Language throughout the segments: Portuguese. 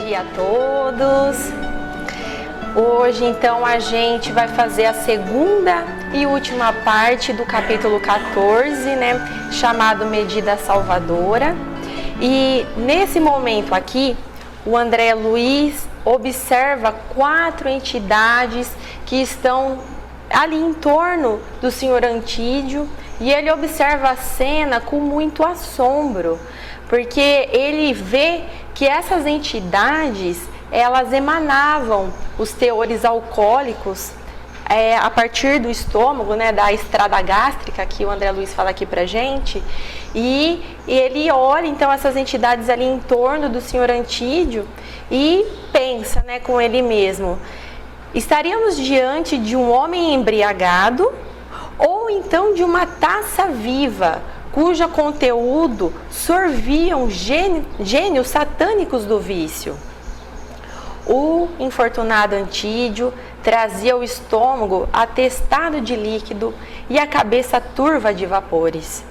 dia a todos. Hoje então a gente vai fazer a segunda e última parte do capítulo 14, chamado Medida Salvadora. E nesse momento aqui, o André Luiz observa 4 entidades que estão ali em torno do senhor Antídio, e ele observa a cena com muito assombro, porque ele vê que essas entidades, elas emanavam os teores alcoólicos a partir do estômago, da estrada gástrica, que o André Luiz fala aqui pra gente, e ele olha então essas entidades ali em torno do senhor Antídio e pensa com ele mesmo: estaríamos diante de um homem embriagado ou então de uma taça viva, cujo conteúdo sorviam gênios satânicos do vício. O infortunado Antídio trazia o estômago atestado de líquido e a cabeça turva de vapores.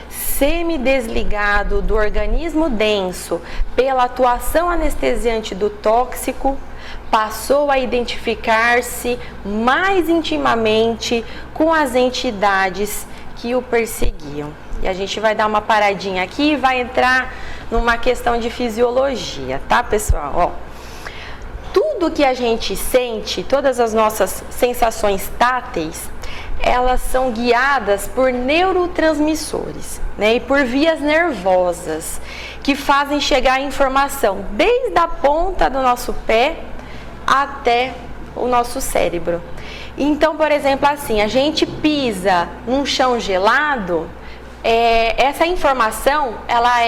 Semidesligado do organismo denso pela atuação anestesiante do tóxico, passou a identificar-se mais intimamente com as entidades que o perseguiam. E a gente vai dar uma paradinha aqui e vai entrar numa questão de fisiologia, tá, pessoal? Tudo que a gente sente, todas as nossas sensações táteis, elas são guiadas por neurotransmissores, e por vias nervosas, que fazem chegar a informação desde a ponta do nosso pé até o nosso cérebro. Então, por exemplo, assim, a gente pisa num chão gelado, essa informação, ela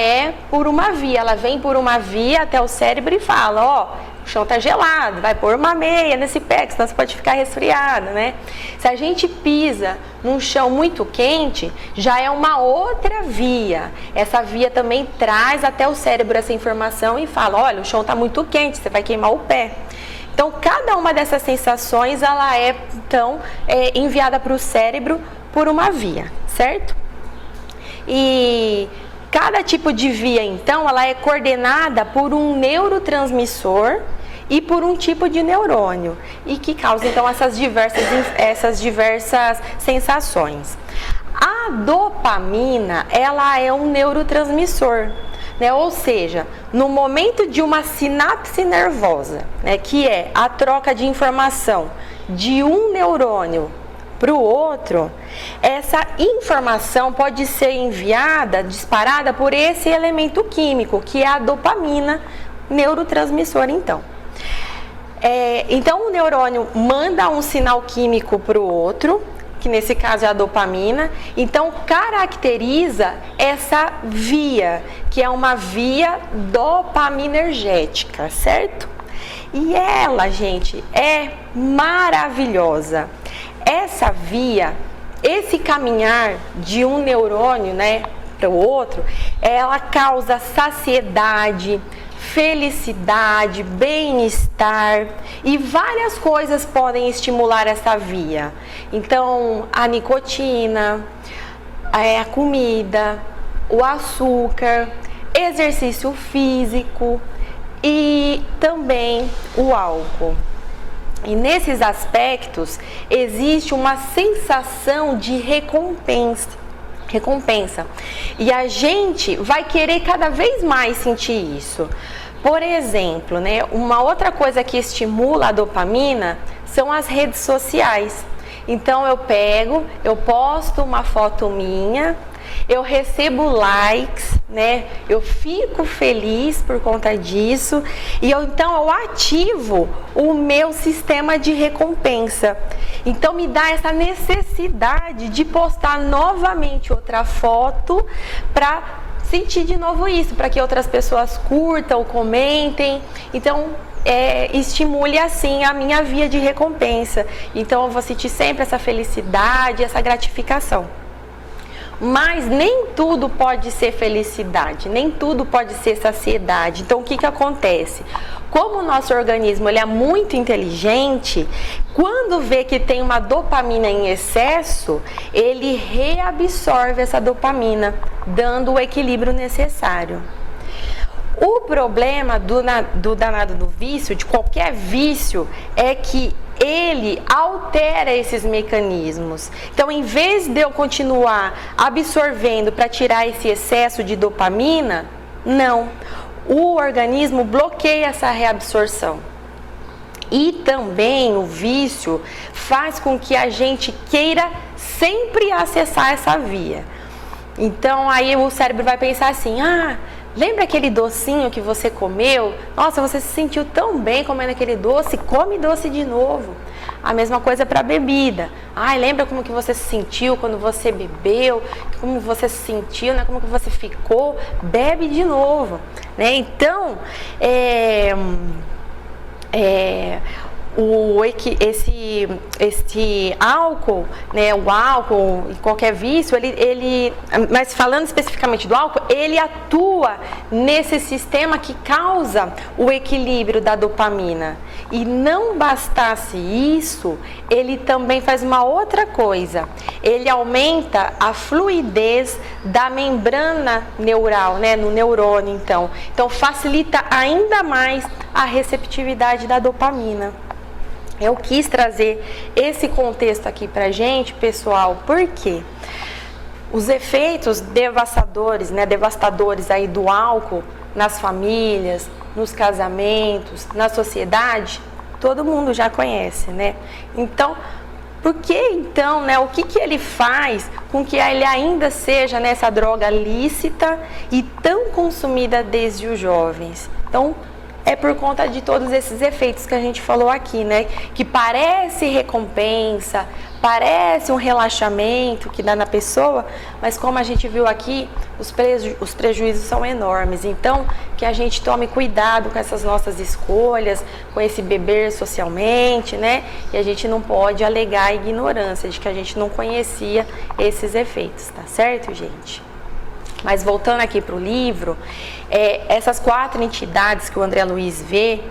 vem por uma via até o cérebro e fala: o chão tá gelado, vai pôr uma meia nesse pé, que senão você pode ficar resfriado, Se a gente pisa num chão muito quente, já é uma outra via. Essa via também traz até o cérebro essa informação e fala: olha, o chão tá muito quente, você vai queimar o pé. Então, cada uma dessas sensações, ela é enviada para o cérebro por uma via, certo? E cada tipo de via, então, ela é coordenada por um neurotransmissor e por um tipo de neurônio, e que causa, então, essas diversas sensações. A dopamina, ela é um neurotransmissor, ou seja, no momento de uma sinapse nervosa, que é a troca de informação de um neurônio para o outro, essa informação pode ser enviada, disparada por esse elemento químico, que é a dopamina, neurotransmissor, então. Então, o neurônio manda um sinal químico para o outro, que nesse caso é a dopamina, então caracteriza essa via, que é uma via dopaminergética, certo? E ela, gente, é maravilhosa. Essa via, esse caminhar de um neurônio, para o outro, ela causa saciedade, felicidade, bem-estar, e várias coisas podem estimular essa via. Então, a nicotina, a comida, o açúcar, exercício físico e também o álcool. E nesses aspectos existe uma sensação de recompensa. E a gente vai querer cada vez mais sentir isso. Por exemplo, uma outra coisa que estimula a dopamina são as redes sociais. Então eu posto uma foto minha, eu recebo likes, eu fico feliz por conta disso, e então eu ativo o meu sistema de recompensa. Então me dá essa necessidade de postar novamente outra foto para sentir de novo isso, para que outras pessoas curtam, comentem. Então estimule assim a minha via de recompensa. Então eu vou sentir sempre essa felicidade, essa gratificação. Mas nem tudo pode ser felicidade, nem tudo pode ser saciedade. Então, o que acontece? Como o nosso organismo ele é muito inteligente, quando vê que tem uma dopamina em excesso, ele reabsorve essa dopamina, dando o equilíbrio necessário. O problema do danado do vício, de qualquer vício, é que ele altera esses mecanismos. Então, em vez de eu continuar absorvendo para tirar esse excesso de dopamina, não. O organismo bloqueia essa reabsorção. E também o vício faz com que a gente queira sempre acessar essa via. Então, aí o cérebro vai pensar assim, lembra aquele docinho que você comeu? Nossa, você se sentiu tão bem comendo aquele doce, come doce de novo. A mesma coisa para a bebida. Lembra como que você se sentiu quando você bebeu? Como você se sentiu, né? Como que você ficou? Bebe de novo, né? Então, esse álcool, né, o álcool e qualquer vício, mas falando especificamente do álcool, ele atua nesse sistema que causa o equilíbrio da dopamina. E não bastasse isso, ele também faz uma outra coisa. Ele aumenta a fluidez da membrana neural, né, no neurônio, então. Então facilita ainda mais a receptividade da dopamina. Eu quis trazer esse contexto aqui pra gente, pessoal, porque os efeitos devastadores, né, aí do álcool nas famílias, nos casamentos, na sociedade, todo mundo já conhece, né? Então, por que então, né, o que ele faz com que ele ainda seja nessa droga lícita e tão consumida desde os jovens? Então, é por conta de todos esses efeitos que a gente falou aqui, né? Que parece recompensa, parece um relaxamento que dá na pessoa, mas como a gente viu aqui, os prejuízos são enormes. Então, que a gente tome cuidado com essas nossas escolhas, com esse beber socialmente, né? E a gente não pode alegar a ignorância de que a gente não conhecia esses efeitos, tá certo, gente? Mas voltando aqui para o livro, essas 4 entidades que o André Luiz vê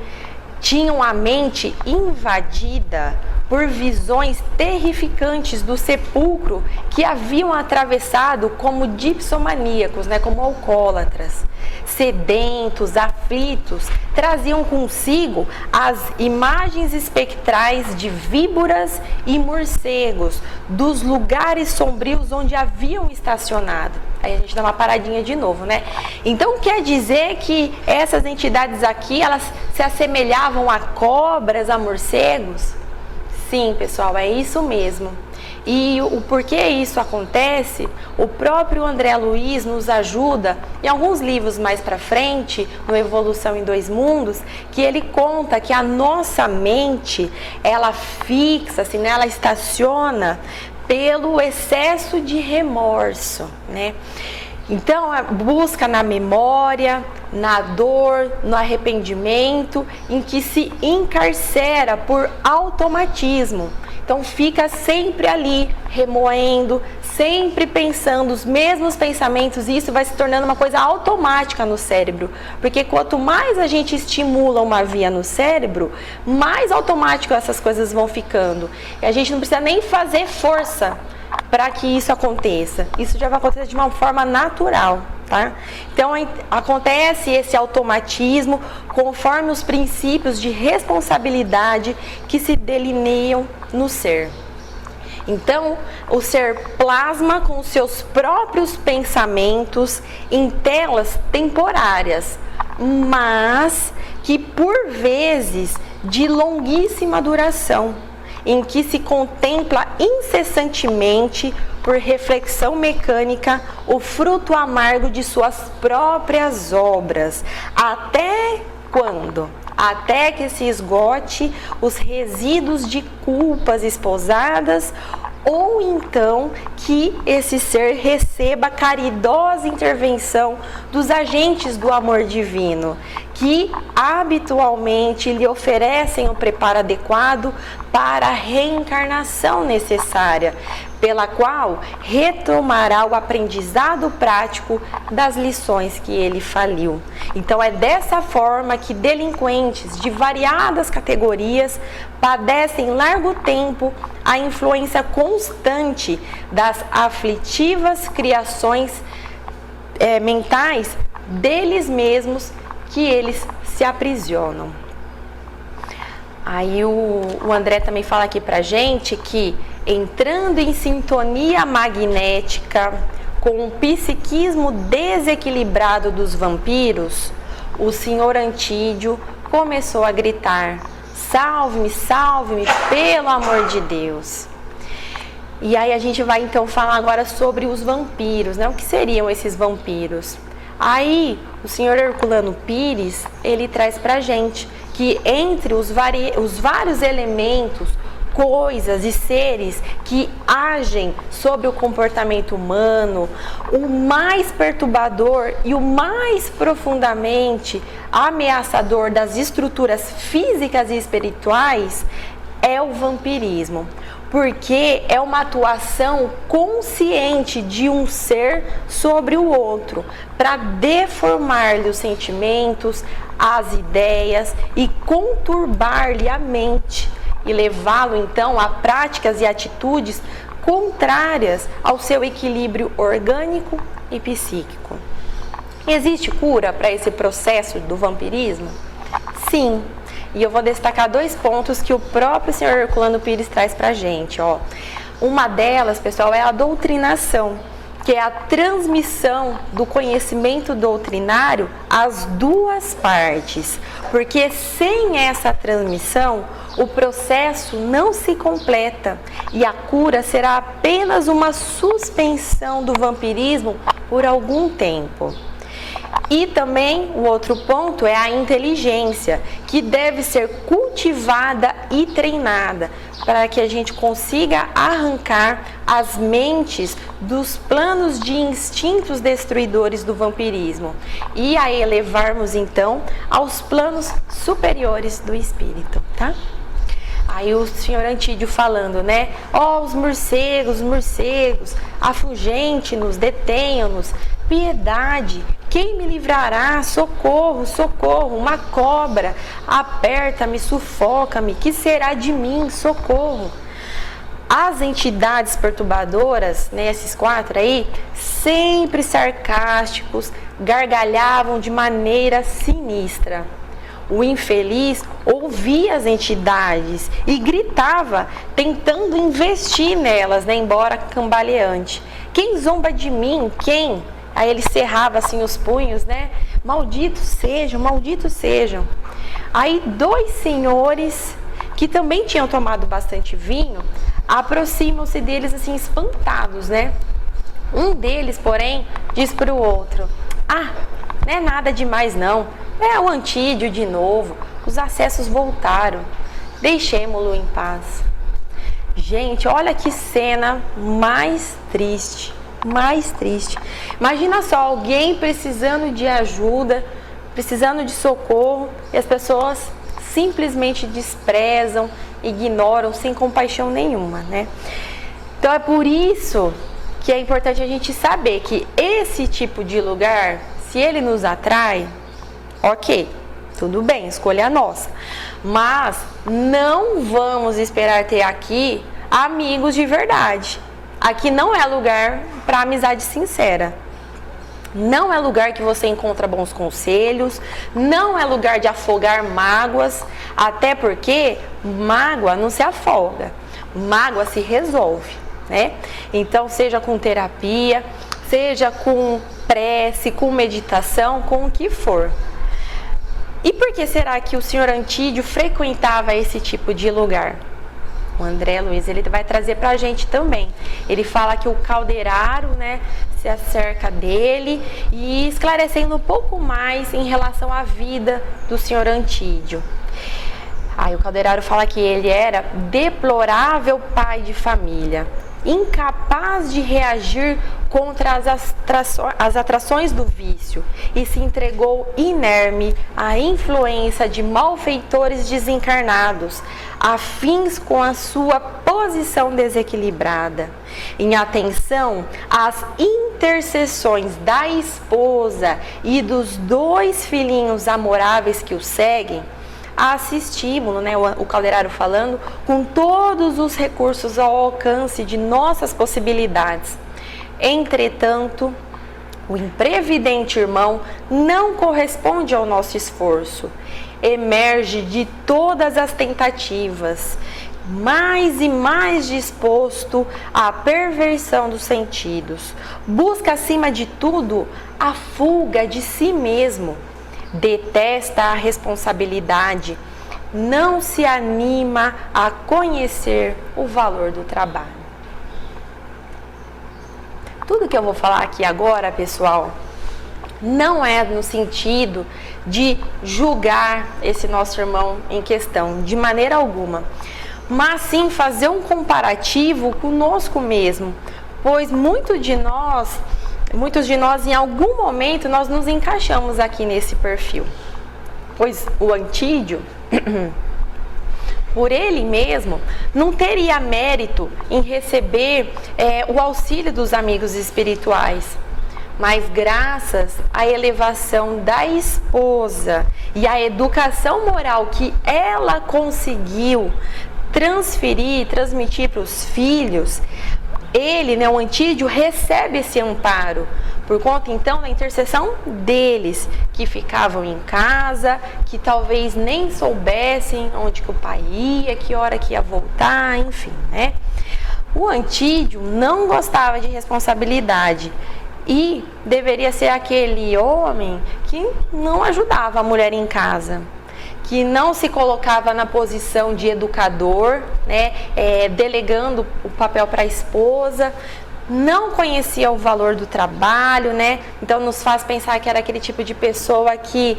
tinham a mente invadida por visões terrificantes do sepulcro que haviam atravessado como dipsomaníacos, né, como alcoólatras. Sedentos, aflitos, traziam consigo as imagens espectrais de víboras e morcegos dos lugares sombrios onde haviam estacionado. Aí a gente dá uma paradinha de novo, né? Então quer dizer que essas entidades aqui, elas se assemelhavam a cobras, a morcegos? Sim, pessoal, é isso mesmo. E o porquê isso acontece, o próprio André Luiz nos ajuda, em alguns livros mais para frente, no Evolução em Dois Mundos, que ele conta que a nossa mente, ela fixa, assim, né, ela estaciona pelo excesso de remorso, né? Então, busca na memória, na dor, no arrependimento, em que se encarcera por automatismo. Então, fica sempre ali, remoendo, sempre pensando os mesmos pensamentos, e isso vai se tornando uma coisa automática no cérebro. Porque quanto mais a gente estimula uma via no cérebro, mais automático essas coisas vão ficando. E a gente não precisa nem fazer força para que isso aconteça. Isso já vai acontecer de uma forma natural, tá? Então, acontece esse automatismo conforme os princípios de responsabilidade que se delineiam no ser. Então, o ser plasma com os seus próprios pensamentos em telas temporárias, mas que por vezes de longuíssima duração, em que se contempla incessantemente, por reflexão mecânica, o fruto amargo de suas próprias obras. Até quando? Até que se esgote os resíduos de culpas esposadas, ou então que esse ser receba caridosa intervenção dos agentes do amor divino, que habitualmente lhe oferecem o preparo adequado para a reencarnação necessária, pela qual retomará o aprendizado prático das lições que ele faliu. Então é dessa forma que delinquentes de variadas categorias padecem largo tempo a influência constante das aflitivas criações mentais deles mesmos que eles se aprisionam. Aí o André também fala aqui pra gente que entrando em sintonia magnética com o psiquismo desequilibrado dos vampiros, o senhor Antídio começou a gritar: salve-me, salve-me, pelo amor de Deus. E aí a gente vai então falar agora sobre os vampiros, né? O que seriam esses vampiros? Aí o senhor Herculano Pires, ele traz pra gente que entre os vários elementos, coisas e seres que agem sobre o comportamento humano, o mais perturbador e o mais profundamente ameaçador das estruturas físicas e espirituais é o vampirismo. Porque é uma atuação consciente de um ser sobre o outro, para deformar-lhe os sentimentos, as ideias e conturbar-lhe a mente e levá-lo então a práticas e atitudes contrárias ao seu equilíbrio orgânico e psíquico. Existe cura para esse processo do vampirismo? Sim. E eu vou destacar 2 pontos que o próprio senhor Herculano Pires traz para a gente. Uma delas, pessoal, é a doutrinação, que é a transmissão do conhecimento doutrinário às 2 partes. Porque sem essa transmissão, o processo não se completa e a cura será apenas uma suspensão do vampirismo por algum tempo. E também o outro ponto é a inteligência, que deve ser cultivada e treinada para que a gente consiga arrancar as mentes dos planos de instintos destruidores do vampirismo e a elevarmos então aos planos superiores do espírito, tá? Aí o senhor Antídio falando, né? Os morcegos, afugente-nos, detenham-nos, piedade, quem me livrará? Socorro, socorro, uma cobra, aperta-me, sufoca-me, que será de mim? Socorro. As entidades perturbadoras, né, esses 4 aí, sempre sarcásticos, gargalhavam de maneira sinistra. O infeliz ouvia as entidades e gritava, tentando investir nelas, né, embora cambaleante. Quem zomba de mim? Quem? Aí ele cerrava assim os punhos, né? Malditos sejam, malditos sejam. Aí 2 senhores, que também tinham tomado bastante vinho, aproximam-se deles assim espantados, né? Um deles, porém, diz para o outro: não é nada demais não. É o Antídio de novo, os acessos voltaram, deixemo-lo em paz. Gente, olha que cena mais triste, mais triste. Imagina só, alguém precisando de ajuda, precisando de socorro, e as pessoas simplesmente desprezam, ignoram, sem compaixão nenhuma, né? Então é por isso que é importante a gente saber que esse tipo de lugar, se ele nos atrai, ok, tudo bem, escolha nossa. Mas não vamos esperar ter aqui amigos de verdade. Aqui não é lugar para amizade sincera. Não é lugar que você encontra bons conselhos. Não é lugar de afogar mágoas. Até porque mágoa não se afoga. Mágoa se resolve, né? Então, seja com terapia, seja com prece, com meditação, com o que for. E por que será que o senhor Antídio frequentava esse tipo de lugar? O André Luiz, ele vai trazer pra gente também. Ele fala que o Calderaro, né, se acerca dele e esclarecendo um pouco mais em relação à vida do senhor Antídio. Aí o Calderaro fala que ele era deplorável pai de família, incapaz de reagir contra as atrações do vício e se entregou inerme à influência de malfeitores desencarnados, afins com a sua posição desequilibrada. Em atenção às intercessões da esposa e dos 2 filhinhos amoráveis que o seguem, assistimos, né, o Calderaro falando, com todos os recursos ao alcance de nossas possibilidades. Entretanto, O imprevidente irmão não corresponde ao nosso esforço, emerge de todas as tentativas, mais e mais disposto à perversão dos sentidos, busca acima de tudo a fuga de si mesmo, detesta a responsabilidade, não se anima a conhecer o valor do trabalho. Tudo que eu vou falar aqui agora, pessoal, não é no sentido de julgar esse nosso irmão em questão, de maneira alguma, mas sim fazer um comparativo conosco mesmo, pois muitos de nós em algum momento nós nos encaixamos aqui nesse perfil, pois o Antídio por ele mesmo, não teria mérito em receber o auxílio dos amigos espirituais. Mas graças à elevação da esposa e à educação moral que ela conseguiu transmitir para os filhos, ele, o Antídio, recebe esse amparo por conta então da intercessão deles, que ficavam em casa, que talvez nem soubessem onde que o pai ia, que hora que ia voltar, enfim, né? O Antídio não gostava de responsabilidade e deveria ser aquele homem que não ajudava a mulher em casa, que não se colocava na posição de educador, né, delegando o papel para a esposa, não conhecia o valor do trabalho, né? Então nos faz pensar que era aquele tipo de pessoa que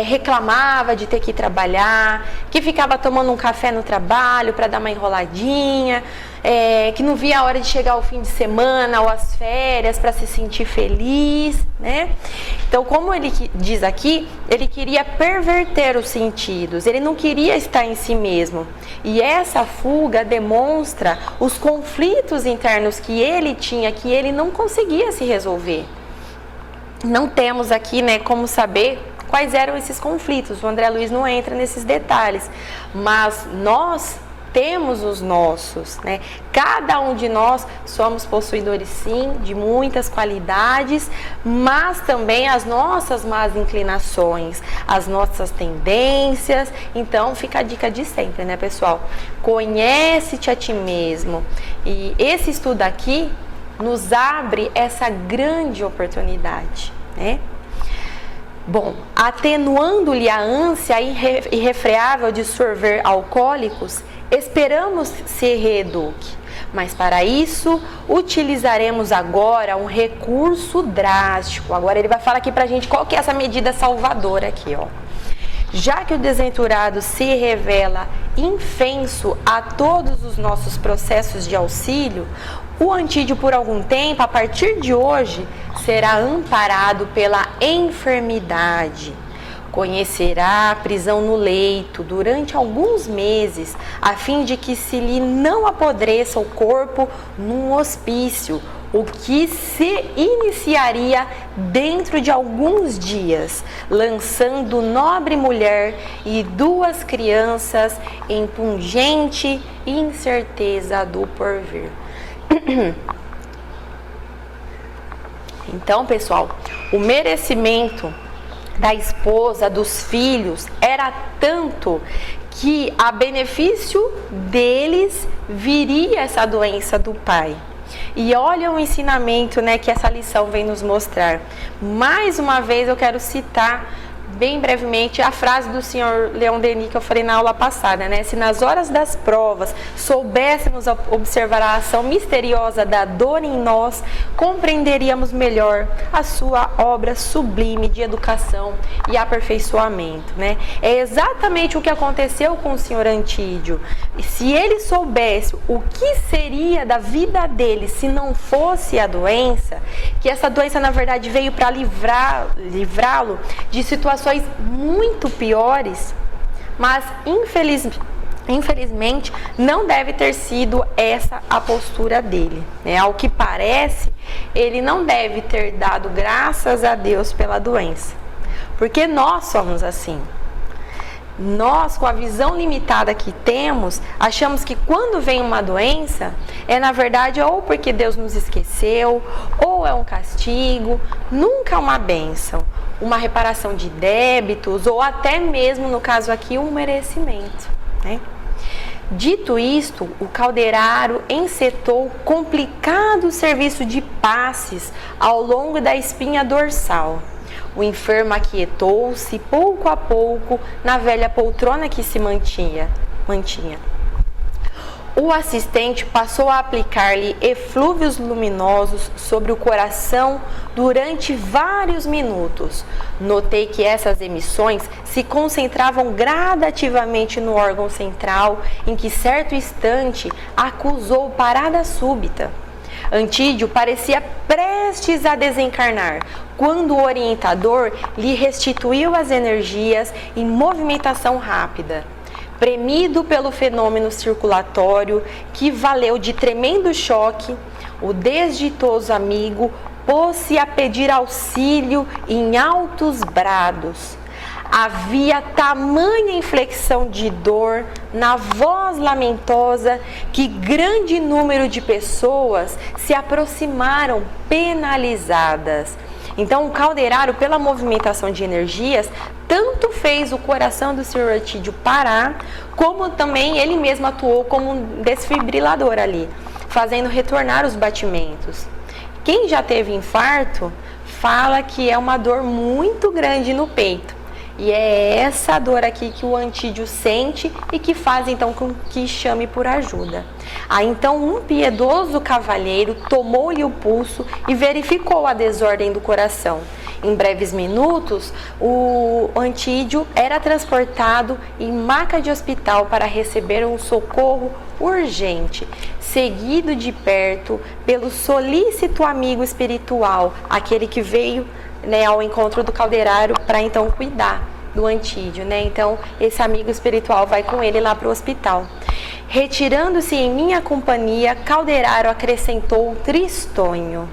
reclamava de ter que trabalhar, que ficava tomando um café no trabalho para dar uma enroladinha, que não via a hora de chegar o fim de semana ou as férias para se sentir feliz, né? Então, como ele diz aqui, ele queria perverter os sentidos, ele não queria estar em si mesmo. E essa fuga demonstra os conflitos internos que ele tinha, que ele não conseguia se resolver. Não temos aqui, né, como saber quais eram esses conflitos. O André Luiz não entra nesses detalhes, mas nós temos os nossos, né? Cada um de nós somos possuidores, sim, de muitas qualidades, mas também as nossas más inclinações, as nossas tendências. Então, fica a dica de sempre, né, pessoal? Conhece-te a ti mesmo. E esse estudo aqui nos abre essa grande oportunidade, né? Bom, atenuando-lhe a ânsia irrefreável de sorver alcoólicos, esperamos se reeduque, mas para isso utilizaremos agora um recurso drástico. Agora ele vai falar aqui pra gente qual que é essa medida salvadora aqui, ó. Já que o desventurado se revela infenso a todos os nossos processos de auxílio, o Antídio, por algum tempo, a partir de hoje, será amparado pela enfermidade. Conhecerá a prisão no leito durante alguns meses, a fim de que se lhe não apodreça o corpo num hospício, o que se iniciaria dentro de alguns dias, lançando nobre mulher e 2 crianças em pungente incerteza do porvir. Então, pessoal, o merecimento da esposa, dos filhos, era tanto que a benefício deles viria essa doença do pai. E olha o ensinamento, né, que essa lição vem nos mostrar. Mais uma vez eu quero citar bem brevemente a frase do senhor Leon Denis que eu falei na aula passada, né? Se nas horas das provas soubéssemos observar a ação misteriosa da dor em nós, compreenderíamos melhor a sua obra sublime de educação e aperfeiçoamento, né? É exatamente o que aconteceu com o senhor Antídio. E se ele soubesse o que seria da vida dele se não fosse a doença, que essa doença na verdade veio para livrá-lo de situações muito piores, mas infelizmente não deve ter sido essa a postura dele, né? Ao que parece, ele não deve ter dado graças a Deus pela doença, porque nós somos assim. Nós, com a visão limitada que temos, achamos que quando vem uma doença, é na verdade ou porque Deus nos esqueceu, ou é um castigo, nunca uma bênção, uma reparação de débitos, ou até mesmo, no caso aqui, um merecimento, né? Dito isto, o caldeiraro encetou complicado serviço de passes ao longo da espinha dorsal. O enfermo aquietou-se pouco a pouco na velha poltrona que se mantinha. O assistente passou a aplicar-lhe eflúvios luminosos sobre o coração durante vários minutos. Notei que essas emissões se concentravam gradativamente no órgão central, em que certo instante acusou parada súbita. Antídio parecia prestes a desencarnar, quando o orientador lhe restituiu as energias em movimentação rápida. Premido pelo fenômeno circulatório que valeu de tremendo choque, o desditoso amigo pôs-se a pedir auxílio em altos brados. Havia tamanha inflexão de dor na voz lamentosa que grande número de pessoas se aproximaram penalizadas. Então, o caldeiraro, pela movimentação de energias, tanto fez o coração do Sr. Antídio parar, como também ele mesmo atuou como um desfibrilador ali, fazendo retornar os batimentos. Quem já teve infarto fala que é uma dor muito grande no peito. E é essa dor aqui que o Antídio sente e que faz então com que chame por ajuda. Aí então um piedoso cavalheiro tomou-lhe o pulso e verificou a desordem do coração. Em breves minutos, o Antídio era transportado em maca de hospital para receber um socorro urgente, seguido de perto pelo solícito amigo espiritual, aquele que veio, né, ao encontro do caldeiraro para então cuidar do Antídio, né? Então esse amigo espiritual vai com ele lá para o hospital. Retirando-se em minha companhia, Caldeiraro acrescentou tristonho: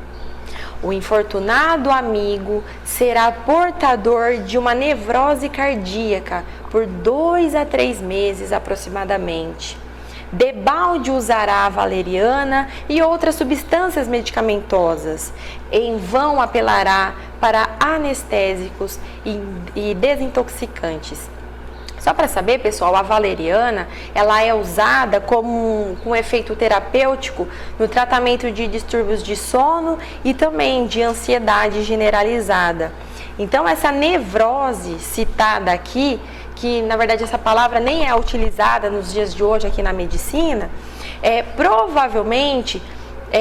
o infortunado amigo será portador de uma nevrose cardíaca por 2 a 3 meses aproximadamente. Debalde usará a valeriana e outras substâncias medicamentosas. Em vão apelará para anestésicos e desintoxicantes. Só para saber, pessoal, a valeriana, ela é usada com efeito terapêutico no tratamento de distúrbios de sono e também de ansiedade generalizada. Então, essa nevrose citada aqui, que na verdade essa palavra nem é utilizada nos dias de hoje aqui na medicina, provavelmente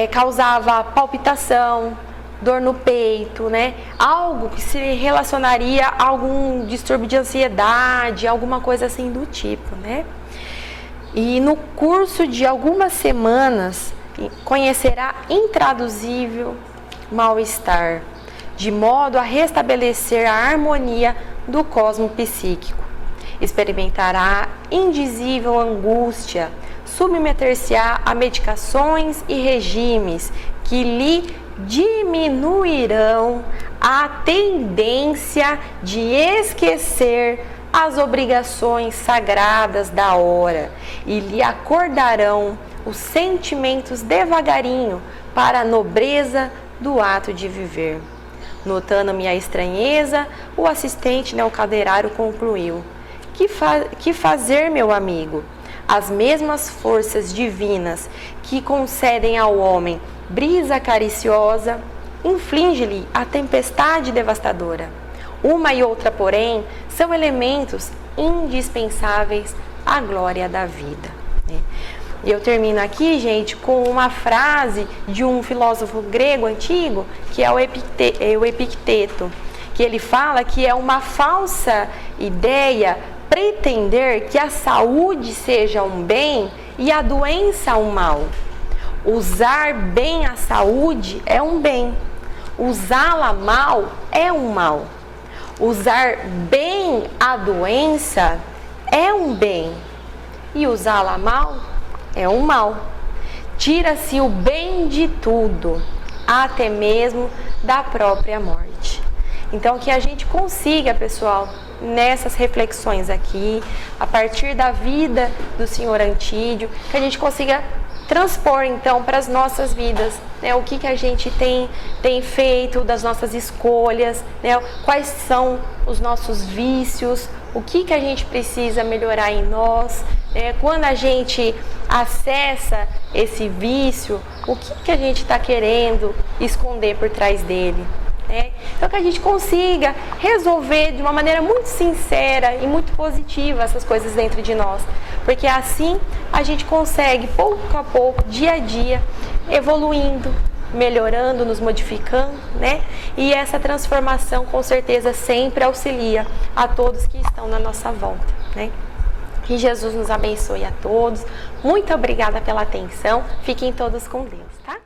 causava palpitação, dor no peito, né? Algo que se relacionaria a algum distúrbio de ansiedade, alguma coisa assim do tipo, né? E no curso de algumas semanas conhecerá intraduzível mal-estar, de modo a restabelecer a harmonia do cosmo psíquico. Experimentará indizível angústia, submeter-se-á a medicações e regimes que lhe diminuirão a tendência de esquecer as obrigações sagradas da hora e lhe acordarão os sentimentos devagarinho para a nobreza do ato de viver. Notando minha estranheza, o assistente, o caldeiraro, concluiu: que fazer, meu amigo? As mesmas forças divinas que concedem ao homem brisa cariciosa, inflige-lhe a tempestade devastadora. Uma e outra, porém, são elementos indispensáveis à glória da vida. E eu termino aqui, gente, com uma frase de um filósofo grego antigo, que é o Epicteto, que ele fala que é uma falsa ideia pretender que a saúde seja um bem e a doença um mal. Usar bem a saúde é um bem, usá-la mal é um mal. Usar bem a doença é um bem e usá-la mal é um mal. Tira-se o bem de tudo, até mesmo da própria morte. Então, que a gente consiga, pessoal, nessas reflexões aqui, a partir da vida do Senhor Antídio, que a gente consiga transpor então para as nossas vidas, né? O que a gente tem feito, das nossas escolhas, né? Quais são os nossos vícios, o que a gente precisa melhorar em nós, né? Quando a gente acessa esse vício, o que a gente está querendo esconder por trás dele, né? Então que a gente consiga resolver de uma maneira muito sincera e muito positiva essas coisas dentro de nós, porque assim a gente consegue pouco a pouco, dia a dia, evoluindo, melhorando, nos modificando, né? E essa transformação com certeza sempre auxilia a todos que estão na nossa volta, né? Que Jesus nos abençoe a todos. Muito obrigada pela atenção. Fiquem todos com Deus, tá?